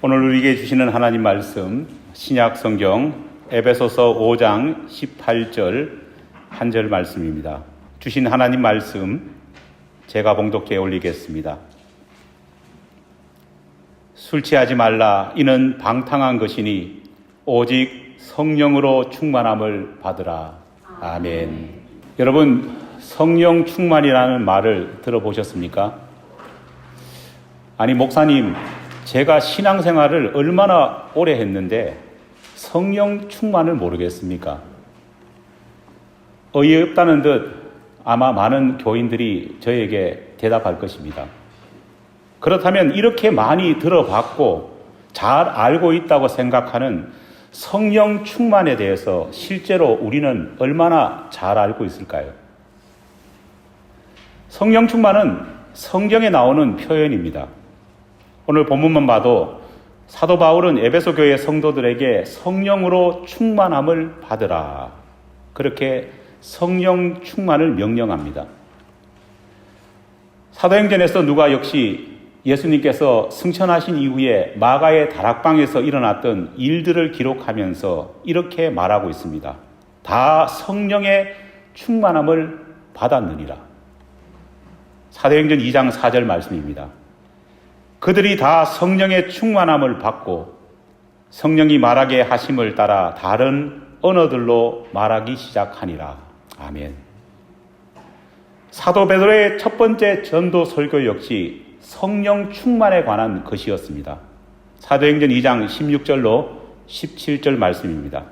오늘 우리에게 주시는 하나님 말씀 신약 성경 에베소서 5장 18절 한 절 말씀입니다. 주신 하나님 말씀 제가 봉독해 올리겠습니다. 술 취하지 말라. 이는 방탕한 것이니 오직 성령으로 충만함을 받으라. 아멘. 여러분, 성령 충만이라는 말을 들어보셨습니까? 아니, 목사님, 제가 신앙생활을 얼마나 오래 했는데 성령 충만을 모르겠습니까? 어이없다는 듯 아마 많은 교인들이 저에게 대답할 것입니다. 그렇다면 이렇게 많이 들어봤고 잘 알고 있다고 생각하는 성령 충만에 대해서 실제로 우리는 얼마나 잘 알고 있을까요? 성령 충만은 성경에 나오는 표현입니다. 오늘 본문만 봐도 사도 바울은 에베소 교회 성도들에게 성령으로 충만함을 받으라. 그렇게 성령 충만을 명령합니다. 사도행전에서 누가 역시 예수님께서 승천하신 이후에 마가의 다락방에서 일어났던 일들을 기록하면서 이렇게 말하고 있습니다. 다 성령의 충만함을 받았느니라. 사도행전 2장 4절 말씀입니다. 그들이 다 성령의 충만함을 받고 성령이 말하게 하심을 따라 다른 언어들로 말하기 시작하니라. 아멘. 사도 베드로의 첫 번째 전도 설교 역시 성령 충만에 관한 것이었습니다. 사도행전 2장 16절로 17절 말씀입니다.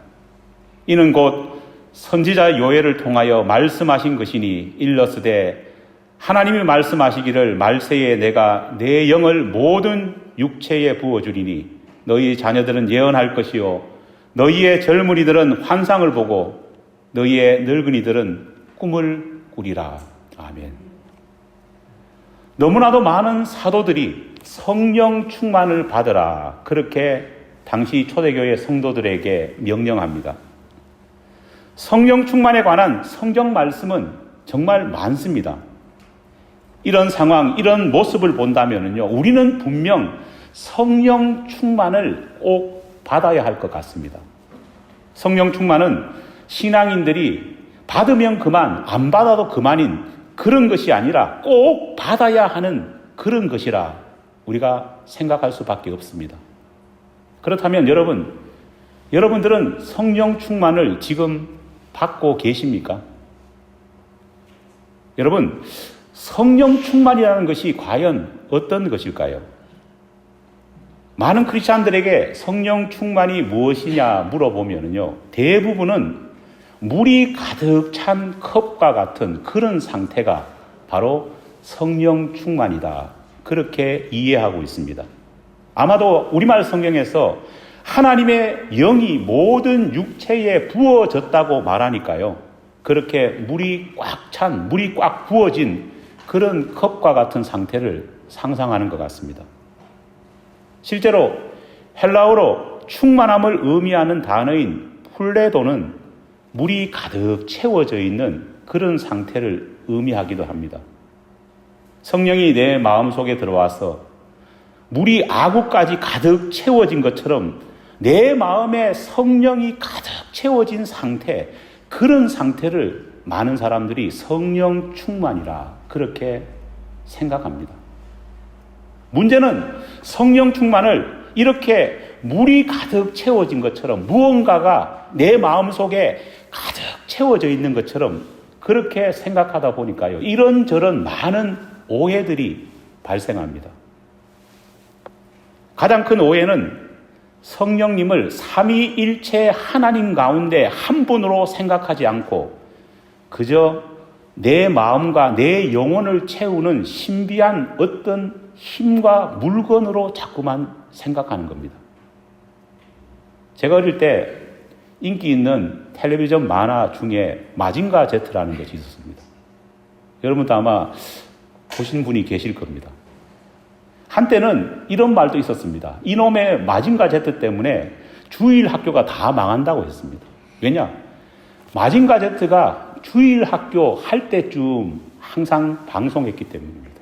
이는 곧 선지자 요엘을 통하여 말씀하신 것이니 일러스되 하나님이 말씀하시기를 말세에 내가 내 영을 모든 육체에 부어주리니 너희 자녀들은 예언할 것이요 너희의 젊은이들은 환상을 보고 너희의 늙은이들은 꿈을 꾸리라. 아멘. 너무나도 많은 사도들이 성령 충만을 받으라. 그렇게 당시 초대교회 성도들에게 명령합니다. 성령 충만에 관한 성경 말씀은 정말 많습니다. 이런 상황, 이런 모습을 본다면요, 우리는 분명 성령 충만을 꼭 받아야 할 것 같습니다. 성령 충만은 신앙인들이 받으면 그만, 안 받아도 그만인 그런 것이 아니라 꼭 받아야 하는 그런 것이라 우리가 생각할 수밖에 없습니다. 그렇다면 여러분들은 성령 충만을 지금 받고 계십니까? 여러분, 성령 충만이라는 것이 과연 어떤 것일까요? 많은 크리스찬들에게 성령 충만이 무엇이냐 물어보면요, 대부분은 물이 가득 찬 컵과 같은 그런 상태가 바로 성령 충만이다. 그렇게 이해하고 있습니다. 아마도 우리말 성경에서 하나님의 영이 모든 육체에 부어졌다고 말하니까요, 그렇게 물이 꽉 부어진 그런 컵과 같은 상태를 상상하는 것 같습니다. 실제로 헬라어로 충만함을 의미하는 단어인 풀레도는 물이 가득 채워져 있는 그런 상태를 의미하기도 합니다. 성령이 내 마음속에 들어와서 물이 아구까지 가득 채워진 것처럼 내 마음에 성령이 가득 채워진 상태, 그런 상태를 많은 사람들이 성령 충만이라 그렇게 생각합니다. 문제는 성령 충만을 이렇게 물이 가득 채워진 것처럼, 무언가가 내 마음속에 가득 채워져 있는 것처럼 그렇게 생각하다 보니까요, 이런저런 많은 오해들이 발생합니다. 가장 큰 오해는 성령님을 삼위일체 하나님 가운데 한 분으로 생각하지 않고 그저 내 마음과 내 영혼을 채우는 신비한 어떤 힘과 물건으로 자꾸만 생각하는 겁니다. 제가 어릴 때 인기 있는 텔레비전 만화 중에 마징가 Z라는 것이 있었습니다. 여러분도 아마 보신 분이 계실 겁니다. 한때는 이런 말도 있었습니다. 이놈의 마징가 Z 때문에 주일 학교가 다 망한다고 했습니다. 왜냐? 마징가 Z가 주일 학교 할 때쯤 항상 방송했기 때문입니다.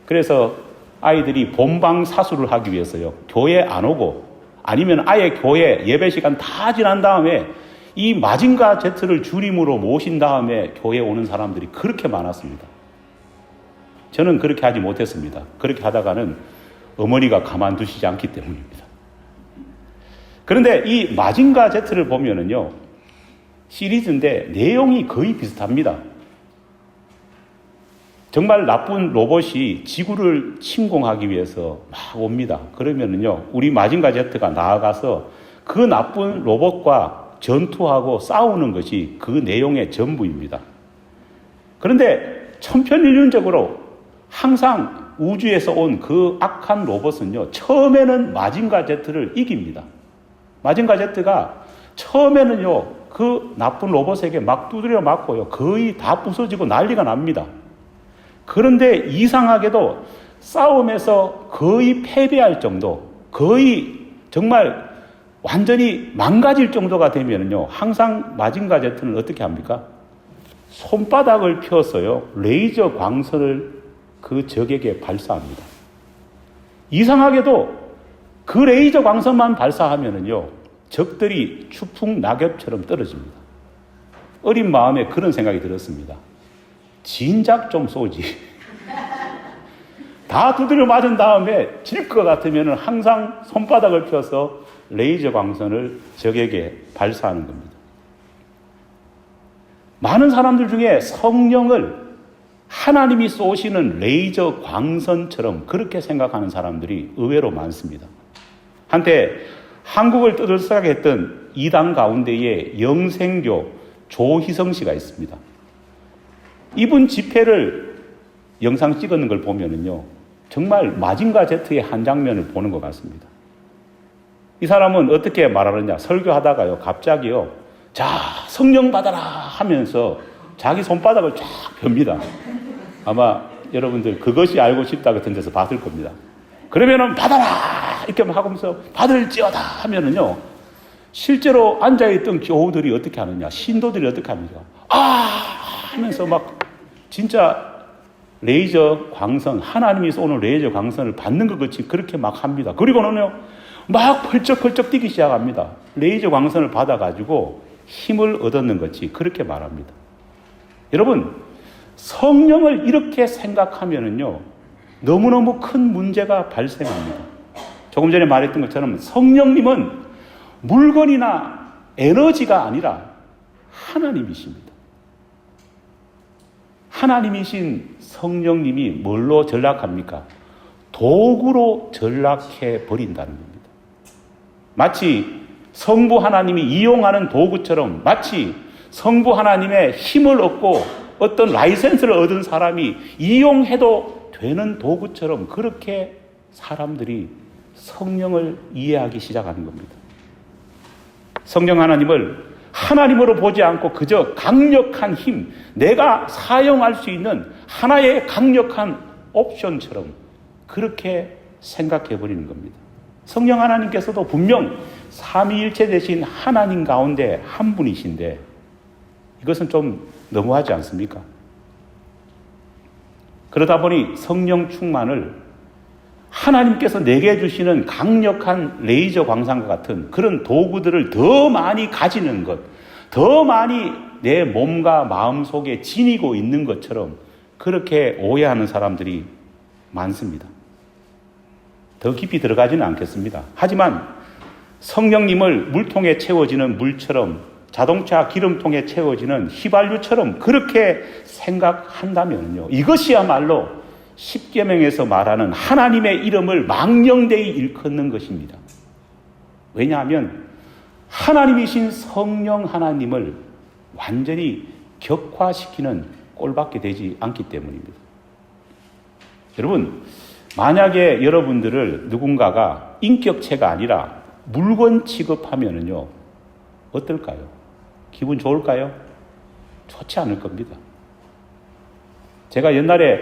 그래서 아이들이 본방 사수를 하기 위해서요. 교회 안 오고 아니면 아예 교회 예배 시간 다 지난 다음에 이 마징가 제트를 주님으로 모신 다음에 교회에 오는 사람들이 그렇게 많았습니다. 저는 그렇게 하지 못했습니다. 그렇게 하다가는 어머니가 가만두시지 않기 때문입니다. 그런데 이 마징가 제트를 보면은요, 시리즈인데 내용이 거의 비슷합니다. 정말 나쁜 로봇이 지구를 침공하기 위해서 막 옵니다. 그러면은요, 우리 마징가 제트가 나아가서 그 나쁜 로봇과 전투하고 싸우는 것이 그 내용의 전부입니다. 그런데 천편일률적으로 항상 우주에서 온 그 악한 로봇은요, 처음에는 마징가 제트를 이깁니다. 마징가 제트가 처음에는요, 그 나쁜 로봇에게 막 두드려 맞고요, 거의 다 부서지고 난리가 납니다. 그런데 이상하게도 싸움에서 거의 패배할 정도, 거의 정말 완전히 망가질 정도가 되면요, 항상 마징가 제트는 어떻게 합니까? 손바닥을 펴서요, 레이저 광선을 그 적에게 발사합니다. 이상하게도 그 레이저 광선만 발사하면요, 적들이 추풍 낙엽처럼 떨어집니다. 어린 마음에 그런 생각이 들었습니다. 진작 좀 쏘지. 다 두드려 맞은 다음에 질 것 같으면 항상 손바닥을 펴서 레이저 광선을 적에게 발사하는 겁니다. 많은 사람들 중에 성령을 하나님이 쏘시는 레이저 광선처럼 그렇게 생각하는 사람들이 의외로 많습니다. 한때 한국을 떠들썩하게 했던 이단 가운데에 영생교 조희성 씨가 있습니다. 이분 집회를 영상 찍었는 걸 보면은요, 정말 마징가 제트의 한 장면을 보는 것 같습니다. 이 사람은 어떻게 말하느냐, 설교하다가요, 갑자기요, 자, 성령 받아라 하면서 자기 손바닥을 쫙 펴니다. 아마 여러분들 그것이 알고 싶다 같은 데서 봤을 겁니다. 그러면은 받아라! 이렇게 하면서 받을지어다 하면은요, 실제로 앉아있던 교우들이 어떻게 하느냐, 신도들이 어떻게 합니까? 하면서 막 진짜 레이저 광선, 하나님이 쏘는 레이저 광선을 받는 것 같이 그렇게 막 합니다. 그리고는요, 막 펄쩍펄쩍 뛰기 시작합니다. 레이저 광선을 받아가지고 힘을 얻었는 것이 그렇게 말합니다. 여러분, 성령을 이렇게 생각하면은요, 너무너무 큰 문제가 발생합니다. 조금 전에 말했던 것처럼 성령님은 물건이나 에너지가 아니라 하나님이십니다. 하나님이신 성령님이 뭘로 전락합니까? 도구로 전락해 버린다는 겁니다. 마치 성부 하나님이 이용하는 도구처럼, 마치 성부 하나님의 힘을 얻고 어떤 라이센스를 얻은 사람이 이용해도 되는 도구처럼 그렇게 사람들이 성령을 이해하기 시작하는 겁니다. 성령 하나님을 하나님으로 보지 않고 그저 강력한 힘, 내가 사용할 수 있는 하나의 강력한 옵션처럼 그렇게 생각해 버리는 겁니다. 성령 하나님께서도 분명 삼위일체 되신 하나님 가운데 한 분이신데 이것은 좀 너무하지 않습니까? 그러다 보니 성령 충만을 하나님께서 내게 주시는 강력한 레이저 광선과 같은 그런 도구들을 더 많이 가지는 것, 더 많이 내 몸과 마음 속에 지니고 있는 것처럼 그렇게 오해하는 사람들이 많습니다. 더 깊이 들어가지는 않겠습니다. 하지만 성령님을 물통에 채워지는 물처럼, 자동차 기름통에 채워지는 휘발유처럼 그렇게 생각한다면요, 이것이야말로 십계명에서 말하는 하나님의 이름을 망령되이 일컫는 것입니다. 왜냐하면 하나님이신 성령 하나님을 완전히 격화시키는 꼴밖에 되지 않기 때문입니다. 여러분, 만약에 여러분들을 누군가가 인격체가 아니라 물건 취급하면은요, 어떨까요? 기분 좋을까요? 좋지 않을 겁니다. 제가 옛날에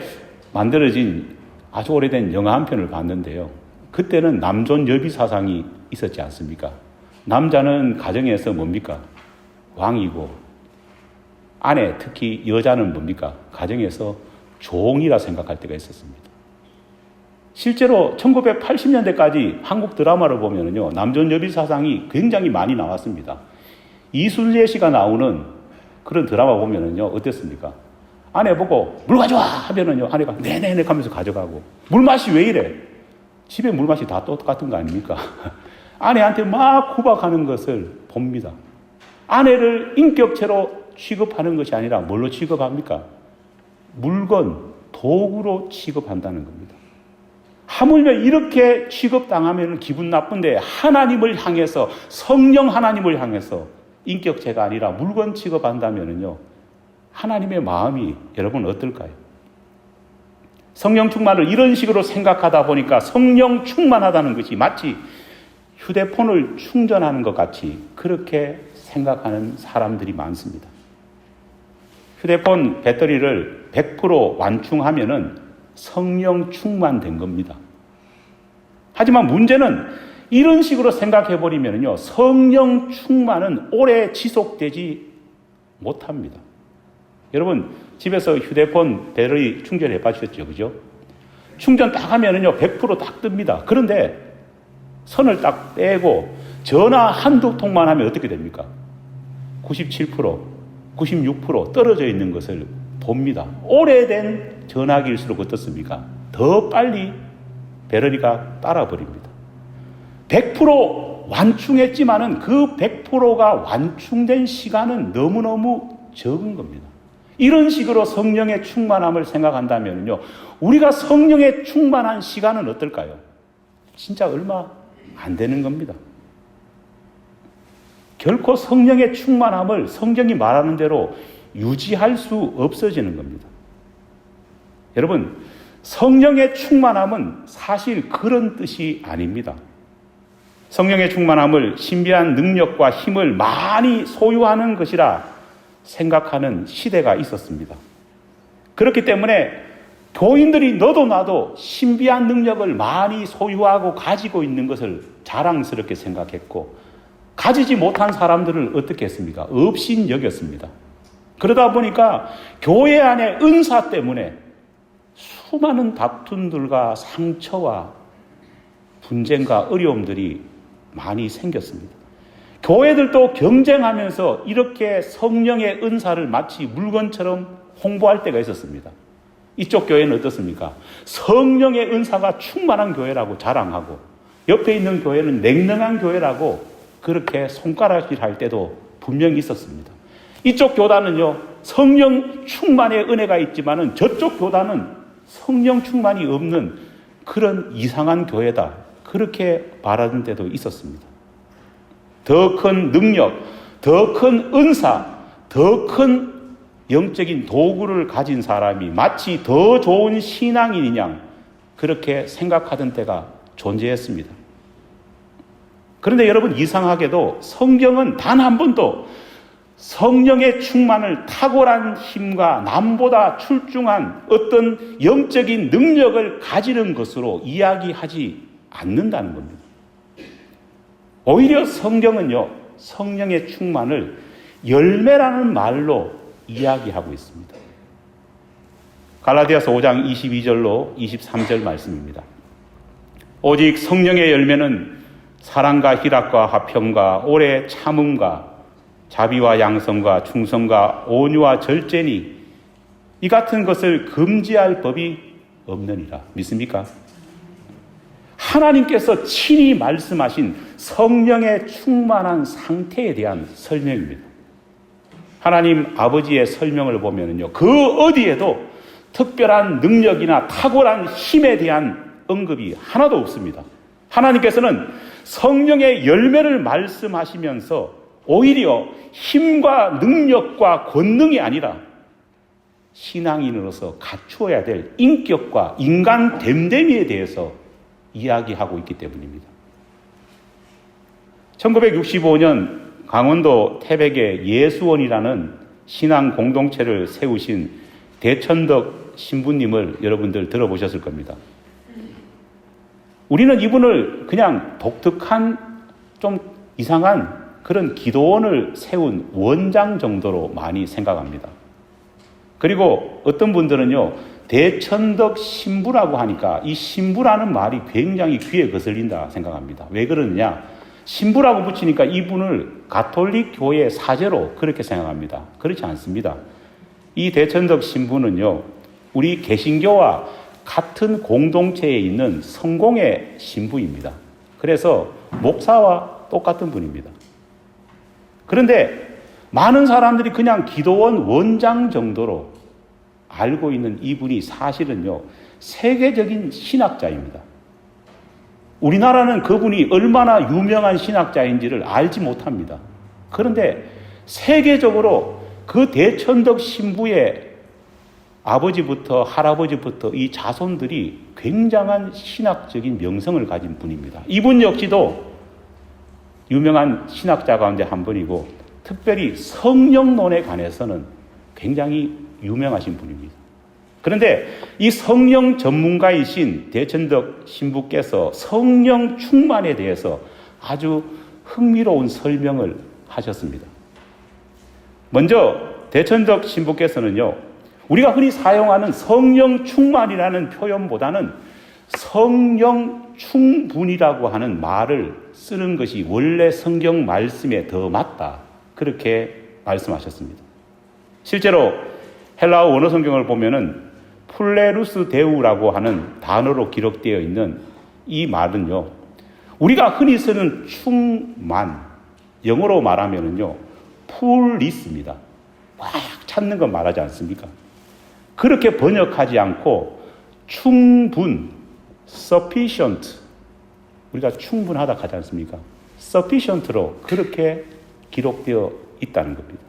만들어진 아주 오래된 영화 한 편을 봤는데요. 그때는 남존 여비 사상이 있었지 않습니까? 남자는 가정에서 뭡니까? 왕이고, 아내, 특히 여자는 뭡니까? 가정에서 종이라 생각할 때가 있었습니다. 실제로 1980년대까지 한국 드라마를 보면요, 남존여비 사상이 굉장히 많이 나왔습니다. 이순재 씨가 나오는 그런 드라마 보면요, 어땠습니까? 아내 보고 물 가져와 하면은요, 아내가 네네네 하면서 가져가고, 물맛이 왜 이래? 집에 물맛이 다 똑같은 거 아닙니까? 아내한테 막 구박하는 것을 봅니다. 아내를 인격체로 취급하는 것이 아니라 뭘로 취급합니까? 물건, 도구로 취급한다는 겁니다. 하물며 이렇게 취급당하면 기분 나쁜데 하나님을 향해서, 성령 하나님을 향해서 인격체가 아니라 물건 취급한다면요, 하나님의 마음이 여러분 어떨까요? 성령 충만을 이런 식으로 생각하다 보니까 성령 충만하다는 것이 마치 휴대폰을 충전하는 것 같이 그렇게 생각하는 사람들이 많습니다. 휴대폰 배터리를 100% 완충하면은 성령 충만된 겁니다. 하지만 문제는 이런 식으로 생각해 버리면요, 성령 충만은 오래 지속되지 못합니다. 여러분, 집에서 휴대폰 배터리 충전해 보셨죠? 그죠? 충전 딱 하면은요, 100%딱 뜹니다. 그런데 선을 딱 빼고 전화 한두 통만 하면 어떻게 됩니까? 97%, 96% 떨어져 있는 것을 봅니다. 오래된 전화기일수록 어떻습니까? 더 빨리 배터리가 따라버립니다. 100% 완충했지만은 그 100%가 완충된 시간은 너무너무 적은 겁니다. 이런 식으로 성령의 충만함을 생각한다면요, 우리가 성령의 충만한 시간은 어떨까요? 진짜 얼마 안 되는 겁니다. 결코 성령의 충만함을 성경이 말하는 대로 유지할 수 없어지는 겁니다. 여러분, 성령의 충만함은 사실 그런 뜻이 아닙니다. 성령의 충만함을 신비한 능력과 힘을 많이 소유하는 것이라 생각하는 시대가 있었습니다. 그렇기 때문에 교인들이 너도 나도 신비한 능력을 많이 소유하고 가지고 있는 것을 자랑스럽게 생각했고, 가지지 못한 사람들을 어떻게 했습니까? 업신 여겼습니다. 그러다 보니까 교회 안에 은사 때문에 수많은 다툼들과 상처와 분쟁과 어려움들이 많이 생겼습니다. 교회들도 경쟁하면서 이렇게 성령의 은사를 마치 물건처럼 홍보할 때가 있었습니다. 이쪽 교회는 어떻습니까? 성령의 은사가 충만한 교회라고 자랑하고, 옆에 있는 교회는 냉랭한 교회라고 그렇게 손가락질 할 때도 분명히 있었습니다. 이쪽 교단은요, 성령 충만의 은혜가 있지만은 저쪽 교단은 성령 충만이 없는 그런 이상한 교회다, 그렇게 말하는 때도 있었습니다. 더 큰 능력, 더 큰 은사, 더 큰 영적인 도구를 가진 사람이 마치 더 좋은 신앙인인 양 그렇게 생각하던 때가 존재했습니다. 그런데 여러분, 이상하게도 성경은 단 한 번도 성령의 충만을 탁월한 힘과 남보다 출중한 어떤 영적인 능력을 가지는 것으로 이야기하지 않는다는 겁니다. 오히려 성경은요, 성령의 충만을 열매라는 말로 이야기하고 있습니다. 갈라디아서 5장 22절로 23절 말씀입니다. 오직 성령의 열매는 사랑과 희락과 화평과 오래 참음과 자비와 양성과 충성과 온유와 절제니 이 같은 것을 금지할 법이 없느니라. 믿습니까? 하나님께서 친히 말씀하신 성령의 충만한 상태에 대한 설명입니다. 하나님 아버지의 설명을 보면요, 그 어디에도 특별한 능력이나 탁월한 힘에 대한 언급이 하나도 없습니다. 하나님께서는 성령의 열매를 말씀하시면서 오히려 힘과 능력과 권능이 아니라 신앙인으로서 갖추어야 될 인격과 인간 됨됨이에 대해서 이야기하고 있기 때문입니다. 1965년 강원도 태백에 예수원이라는 신앙 공동체를 세우신 대천덕 신부님을 여러분들 들어보셨을 겁니다. 우리는 이분을 그냥 독특한 좀 이상한 그런 기도원을 세운 원장 정도로 많이 생각합니다. 그리고 어떤 분들은요, 대천덕 신부라고 하니까 이 신부라는 말이 굉장히 귀에 거슬린다 생각합니다. 왜 그러느냐? 신부라고 붙이니까 이분을 가톨릭 교회의 사제로 그렇게 생각합니다. 그렇지 않습니다. 이 대천덕 신부는요, 우리 개신교와 같은 공동체에 있는 성공의 신부입니다. 그래서 목사와 똑같은 분입니다. 그런데 많은 사람들이 그냥 기도원 원장 정도로 알고 있는 이분이 사실은요, 세계적인 신학자입니다. 우리나라는 그분이 얼마나 유명한 신학자인지를 알지 못합니다. 그런데 세계적으로 그 대천덕 신부의 아버지부터 할아버지부터 이 자손들이 굉장한 신학적인 명성을 가진 분입니다. 이분 역시도 유명한 신학자 가운데 한 분이고 특별히 성령론에 관해서는 굉장히 유명하신 분입니다. 그런데 이 성령 전문가이신 대천덕 신부께서 성령 충만에 대해서 아주 흥미로운 설명을 하셨습니다. 먼저 대천덕 신부께서는요, 우리가 흔히 사용하는 성령 충만이라는 표현보다는 성령 충분이라고 하는 말을 쓰는 것이 원래 성경 말씀에 더 맞다, 그렇게 말씀하셨습니다. 실제로 헬라어 원어 성경을 보면은 플레루스 데우라고 하는 단어로 기록되어 있는 이 말은요, 우리가 흔히 쓰는 충만, 영어로 말하면은요, 풀리스입니다. 꽉 찾는 거 말하지 않습니까? 그렇게 번역하지 않고 충분, sufficient, 우리가 충분하다 하지 않습니까? sufficient로 그렇게 기록되어 있다는 겁니다.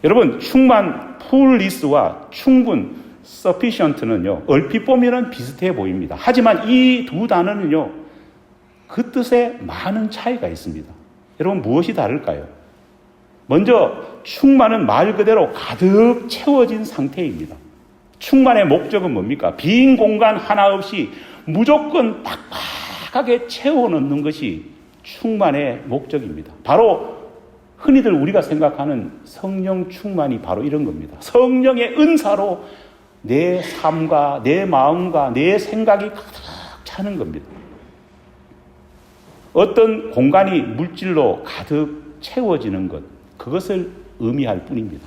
여러분, 충만, 풀리스와 충분, sufficient는요, 얼핏 보면은 비슷해 보입니다. 하지만 이 두 단어는요, 그 뜻에 많은 차이가 있습니다. 여러분, 무엇이 다를까요? 먼저 충만은 말 그대로 가득 채워진 상태입니다. 충만의 목적은 뭡니까? 빈 공간 하나 없이 무조건 빡빡하게 채워넣는 것이 충만의 목적입니다. 바로 흔히들 우리가 생각하는 성령 충만이 바로 이런 겁니다. 성령의 은사로 내 삶과 내 마음과 내 생각이 가득 차는 겁니다. 어떤 공간이 물질로 가득 채워지는 것, 그것을 의미할 뿐입니다.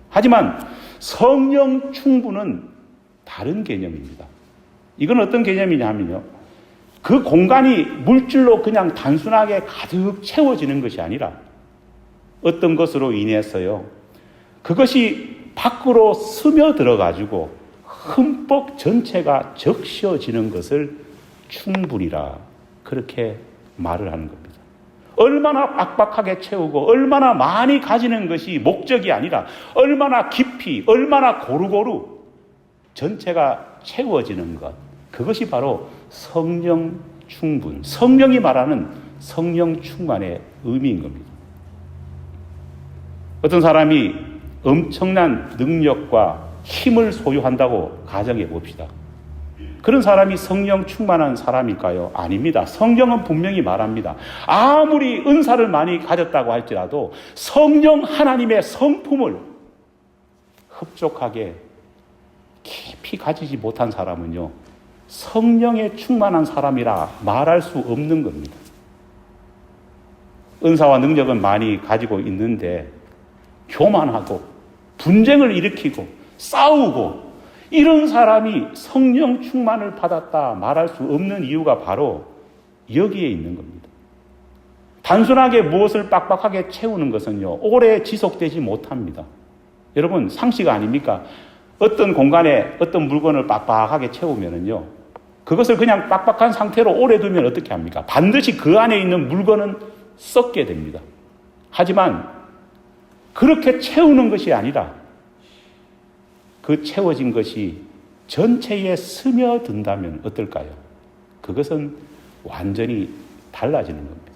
하지만 성령 충분은 다른 개념입니다. 이건 어떤 개념이냐 하면요, 그 공간이 물질로 그냥 단순하게 가득 채워지는 것이 아니라 어떤 것으로 인해서요, 그것이 밖으로 스며들어가지고 흠뻑 전체가 적셔지는 것을 충분이라 그렇게 말을 하는 겁니다. 얼마나 빡빡하게 채우고 얼마나 많이 가지는 것이 목적이 아니라 얼마나 깊이, 얼마나 고루고루 전체가 채워지는 것, 그것이 바로 성령 충분, 성령이 말하는 성령 충만의 의미인 겁니다. 어떤 사람이 엄청난 능력과 힘을 소유한다고 가정해 봅시다. 그런 사람이 성령 충만한 사람일까요? 아닙니다. 성경은 분명히 말합니다. 아무리 은사를 많이 가졌다고 할지라도 성령 하나님의 성품을 흡족하게 깊이 가지지 못한 사람은요, 성령에 충만한 사람이라 말할 수 없는 겁니다. 은사와 능력은 많이 가지고 있는데 교만하고 분쟁을 일으키고 싸우고 이런 사람이 성령 충만을 받았다 말할 수 없는 이유가 바로 여기에 있는 겁니다. 단순하게 무엇을 빡빡하게 채우는 것은요, 오래 지속되지 못합니다. 여러분, 상식 아닙니까? 어떤 공간에 어떤 물건을 빡빡하게 채우면은요, 그것을 그냥 빡빡한 상태로 오래 두면 어떻게 합니까? 반드시 그 안에 있는 물건은 썩게 됩니다. 하지만 그렇게 채우는 것이 아니라 그 채워진 것이 전체에 스며든다면 어떨까요? 그것은 완전히 달라지는 겁니다.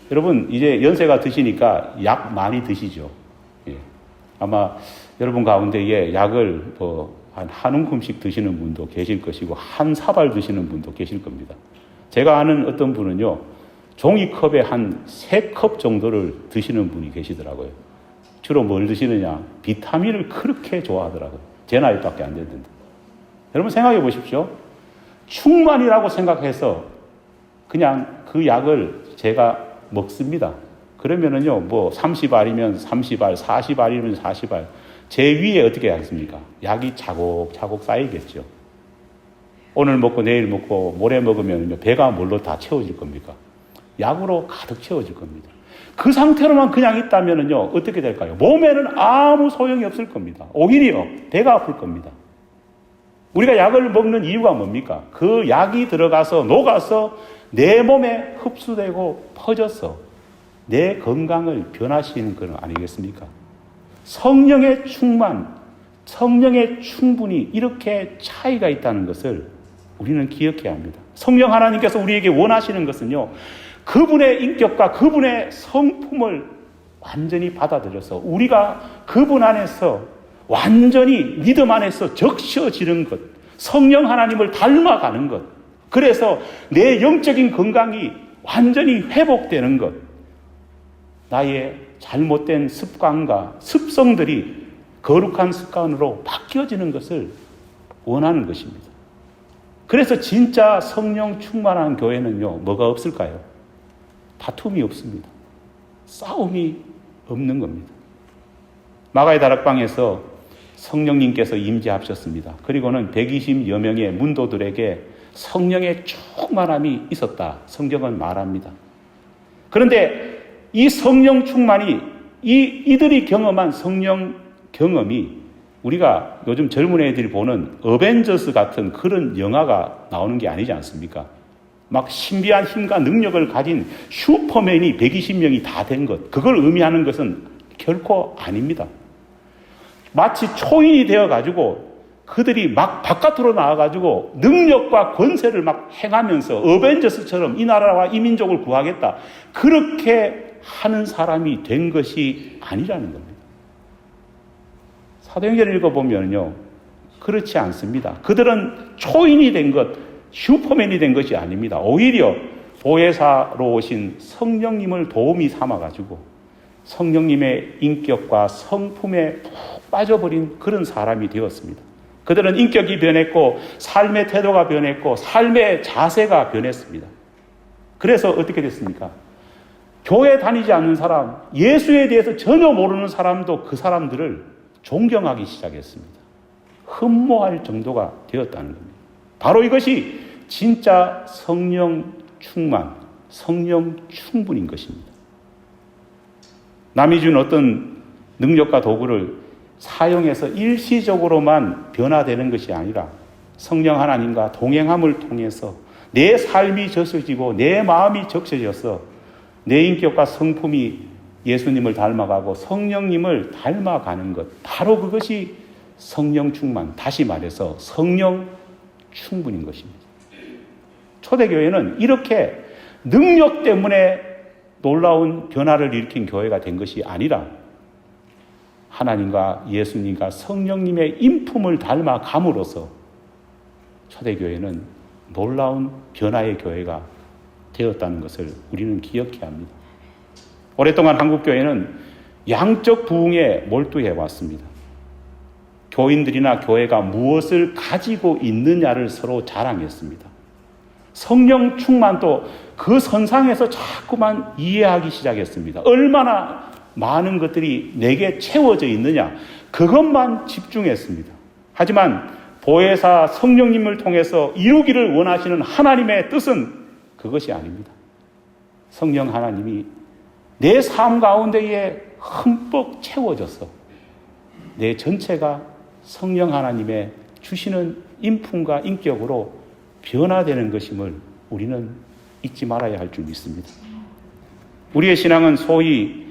여러분, 이제 연세가 드시니까 약 많이 드시죠. 예. 아마 여러분 가운데에 약을 한 움큼씩 드시는 분도 계실 것이고 한 사발 드시는 분도 계실 겁니다. 제가 아는 어떤 분은요, 종이컵에 한 3컵 정도를 드시는 분이 계시더라고요. 주로 뭘 드시느냐? 비타민을 그렇게 좋아하더라고요. 제나잇밖에 안 된다. 여러분 생각해 보십시오. 충만이라고 생각해서 그냥 그 약을 제가 먹습니다. 그러면은요, 뭐 30알이면 30알, 40알이면 40알. 제 위에 어떻게 하겠습니까? 약이 차곡차곡 쌓이겠죠. 오늘 먹고 내일 먹고 모레 먹으면 배가 뭘로 다 채워질 겁니까? 약으로 가득 채워질 겁니다. 그 상태로만 그냥 있다면은요, 어떻게 될까요? 몸에는 아무 소용이 없을 겁니다. 오히려 배가 아플 겁니다. 우리가 약을 먹는 이유가 뭡니까? 그 약이 들어가서 녹아서 내 몸에 흡수되고 퍼져서 내 건강을 변화시키는 것 아니겠습니까? 성령의 충만, 성령의 충분이 이렇게 차이가 있다는 것을 우리는 기억해야 합니다. 성령 하나님께서 우리에게 원하시는 것은요, 그분의 인격과 그분의 성품을 완전히 받아들여서 우리가 그분 안에서 완전히 믿음 안에서 적셔지는 것, 성령 하나님을 닮아가는 것, 그래서 내 영적인 건강이 완전히 회복되는 것, 나의 잘못된 습관과 습성들이 거룩한 습관으로 바뀌어지는 것을 원하는 것입니다. 그래서 진짜 성령 충만한 교회는요, 뭐가 없을까요? 다툼이 없습니다. 싸움이 없는 겁니다. 마가의 다락방에서 성령님께서 임재하셨습니다. 그리고는 120여 명의 문도들에게 성령의 충만함이 있었다. 성경은 말합니다. 그런데 이 성령 충만이 이들이 경험한 성령 경험이 우리가 요즘 젊은 애들이 보는 어벤져스 같은 그런 영화가 나오는 게 아니지 않습니까? 막 신비한 힘과 능력을 가진 슈퍼맨이 120명이 다 된 것, 그걸 의미하는 것은 결코 아닙니다. 마치 초인이 되어가지고 그들이 막 바깥으로 나와가지고 능력과 권세를 막 행하면서 어벤져스처럼 이 나라와 이 민족을 구하겠다, 그렇게 하는 사람이 된 것이 아니라는 겁니다. 사도행전을 읽어보면요, 그렇지 않습니다. 그들은 초인이 된 것, 슈퍼맨이 된 것이 아닙니다. 오히려 보혜사로 오신 성령님을 도움이 삼아가지고 성령님의 인격과 성품에 푹 빠져버린 그런 사람이 되었습니다. 그들은 인격이 변했고 삶의 태도가 변했고 삶의 자세가 변했습니다. 그래서 어떻게 됐습니까? 교회 다니지 않는 사람, 예수에 대해서 전혀 모르는 사람도 그 사람들을 존경하기 시작했습니다. 흠모할 정도가 되었다는 겁니다. 바로 이것이 진짜 성령 충만, 성령 충분인 것입니다. 남이 준 어떤 능력과 도구를 사용해서 일시적으로만 변화되는 것이 아니라 성령 하나님과 동행함을 통해서 내 삶이 적셔지고 내 마음이 적셔져서 내 인격과 성품이 예수님을 닮아가고 성령님을 닮아가는 것, 바로 그것이 성령 충만, 다시 말해서 성령 충분인 것입니다. 초대교회는 이렇게 능력 때문에 놀라운 변화를 일으킨 교회가 된 것이 아니라 하나님과 예수님과 성령님의 인품을 닮아감으로써 초대교회는 놀라운 변화의 교회가 되었다는 것을 우리는 기억해야 합니다. 오랫동안 한국교회는 양적 부흥에 몰두해 왔습니다. 교인들이나 교회가 무엇을 가지고 있느냐를 서로 자랑했습니다. 성령 충만도 그 선상에서 자꾸만 이해하기 시작했습니다. 얼마나 많은 것들이 내게 채워져 있느냐, 그것만 집중했습니다. 하지만 보혜사 성령님을 통해서 이루기를 원하시는 하나님의 뜻은 그것이 아닙니다. 성령 하나님이 내 삶 가운데에 흠뻑 채워져서 내 전체가 성령 하나님의 주시는 인품과 인격으로 변화되는 것임을 우리는 잊지 말아야 할 줄 믿습니다. 우리의 신앙은 소위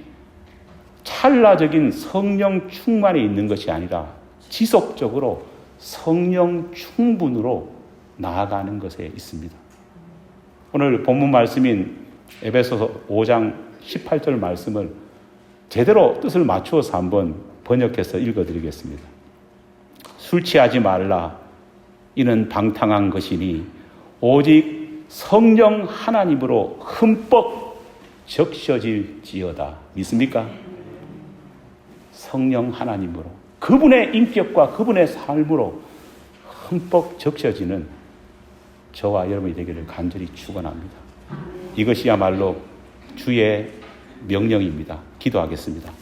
찰나적인 성령 충만에 있는 것이 아니라 지속적으로 성령 충분으로 나아가는 것에 있습니다. 오늘 본문 말씀인 에베소서 5장 18절 말씀을 제대로 뜻을 맞추어서 한번 번역해서 읽어드리겠습니다. 술 취하지 말라. 이는 방탕한 것이니 오직 성령 하나님으로 흠뻑 적셔질지어다. 믿습니까? 성령 하나님으로. 그 그분의 인격과 그분의 삶으로 흠뻑 적셔지는 저와 여러분이 되기를 간절히 축원합니다. 이것이야말로 주의 명령입니다. 기도하겠습니다.